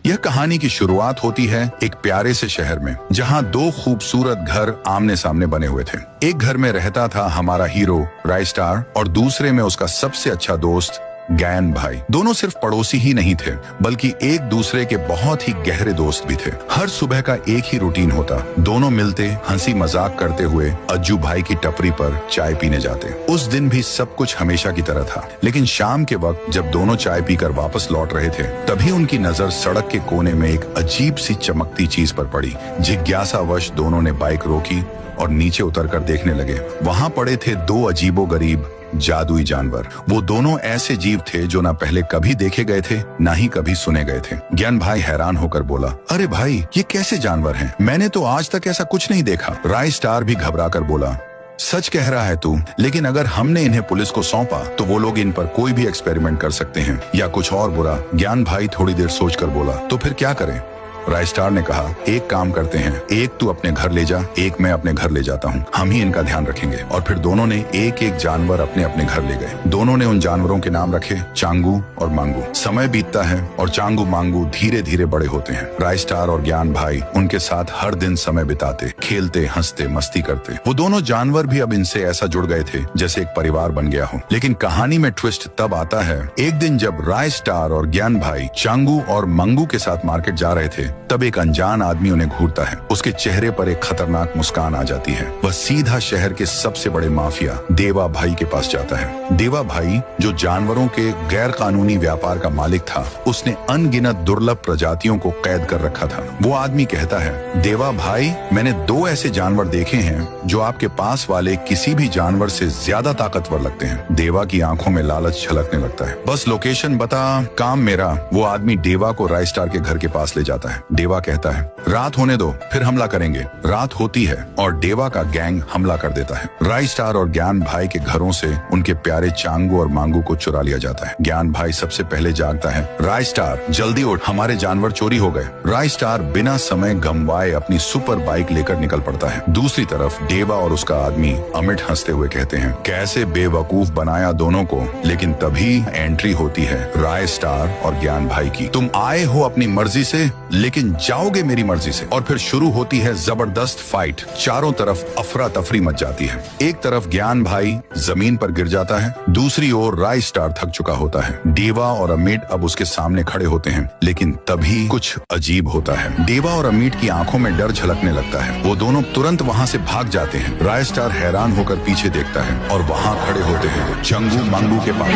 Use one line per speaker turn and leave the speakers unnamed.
यह कहानी की शुरुआत होती है एक प्यारे से शहर में, जहां दो खूबसूरत घर आमने सामने बने हुए थे। एक घर में रहता था हमारा हीरो राय स्टार और दूसरे में उसका सबसे अच्छा दोस्त गैन भाई। दोनों सिर्फ पड़ोसी ही नहीं थे, बल्कि एक दूसरे के बहुत ही गहरे दोस्त भी थे। हर सुबह का एक ही रूटीन होता, दोनों मिलते, हंसी मजाक करते हुए अज्जू भाई की टपरी पर चाय पीने जाते। उस दिन भी सब कुछ हमेशा की तरह था, लेकिन शाम के वक्त जब दोनों चाय पीकर वापस लौट रहे थे, तभी उनकी नजर सड़क के कोने में एक अजीब सी चमकती चीज पर पड़ी। जिज्ञासावश दोनों ने बाइक रोकी और नीचे उतरकर देखने लगे। वहां पड़े थे दो अजीबोगरीब जादुई जानवर। वो दोनों ऐसे जीव थे जो ना पहले कभी देखे गए थे, ना ही कभी सुने गए थे। ज्ञान भाई हैरान होकर बोला, अरे भाई, ये कैसे जानवर हैं? मैंने तो आज तक ऐसा कुछ नहीं देखा। राय स्टार भी घबराकर बोला, सच कह रहा है तू, लेकिन अगर हमने इन्हें पुलिस को सौंपा तो वो लोग इन पर कोई भी एक्सपेरिमेंट कर सकते हैं या कुछ और बुरा। ज्ञान भाई थोड़ी देर सोचकर बोला, तो फिर क्या करें? राय स्टार ने कहा, एक काम करते हैं, एक तू अपने घर ले जा, एक मैं अपने घर ले जाता हूँ, हम ही इनका ध्यान रखेंगे। और फिर दोनों ने एक एक जानवर अपने अपने घर ले गए। दोनों ने उन जानवरों के नाम रखे, चांगू और मांगू। समय बीतता है और चांगू मांगू धीरे धीरे बड़े होते हैं। राय स्टार और ज्ञान भाई उनके साथ हर दिन समय बिताते, खेलते, हंसते, मस्ती करते। वो दोनों जानवर भी अब इनसे ऐसा जुड़ गए थे जैसे एक परिवार बन गया हो। लेकिन कहानी में ट्विस्ट तब आता है, एक दिन जब राय स्टार और ज्ञान भाई चांगू और मंगू के साथ मार्केट जा रहे थे, तब एक अनजान आदमी उन्हें घूरता है। उसके चेहरे पर एक खतरनाक मुस्कान आ जाती है। वह सीधा शहर के सबसे बड़े माफिया देवा भाई के पास जाता है। देवा भाई, जो जानवरों के गैर कानूनी व्यापार का मालिक था, उसने अनगिनत दुर्लभ प्रजातियों को कैद कर रखा था। वो आदमी कहता है, देवा भाई, मैंने दो ऐसे जानवर देखे हैं जो आपके पास वाले किसी भी जानवर से ज्यादा ताकतवर लगते हैं। देवा की आंखों में लालच झलकने लगता है। बस लोकेशन बता, काम मेरा। वो आदमी देवा को राय स्टार के घर के पास ले जाता है। देवा कहता है, रात होने दो, फिर हमला करेंगे। रात होती है और देवा का गैंग हमला कर देता है। राय स्टार और ज्ञान भाई के घरों से उनके प्यारे चांगू और मांगू को चुरा लिया जाता है। ज्ञान भाई सबसे पहले जागता है, राय स्टार जल्दी उठ, हमारे जानवर चोरी हो गए। राय स्टार बिना समय गंवाए अपनी सुपर बाइक लेकर निकल पड़ता है। दूसरी तरफ देवा और उसका आदमी अमिट हंसते हुए कहते हैं, कैसे बेवकूफ बनाया दोनों को। लेकिन तभी एंट्री होती है राय स्टार और ज्ञान भाई की। तुम आए हो अपनी मर्जी से, लेकिन जाओगे मेरी मर्जी से। और फिर शुरू होती है जबरदस्त फाइट। चारों तरफ अफरा तफरी मच जाती है। एक तरफ ज्ञान भाई जमीन पर गिर जाता है, दूसरी ओर राय स्टार थक चुका होता है। देवा और अमिट अब उसके सामने खड़े होते हैं, लेकिन तभी कुछ अजीब होता है। देवा और अमिट की आंखों में डर झलकने लगता है। वो दोनों तुरंत वहाँ से भाग जाते हैं। राय स्टार हैरान होकर पीछे देखता है और वहाँ खड़े होते हैं चंगू मांगू के पास।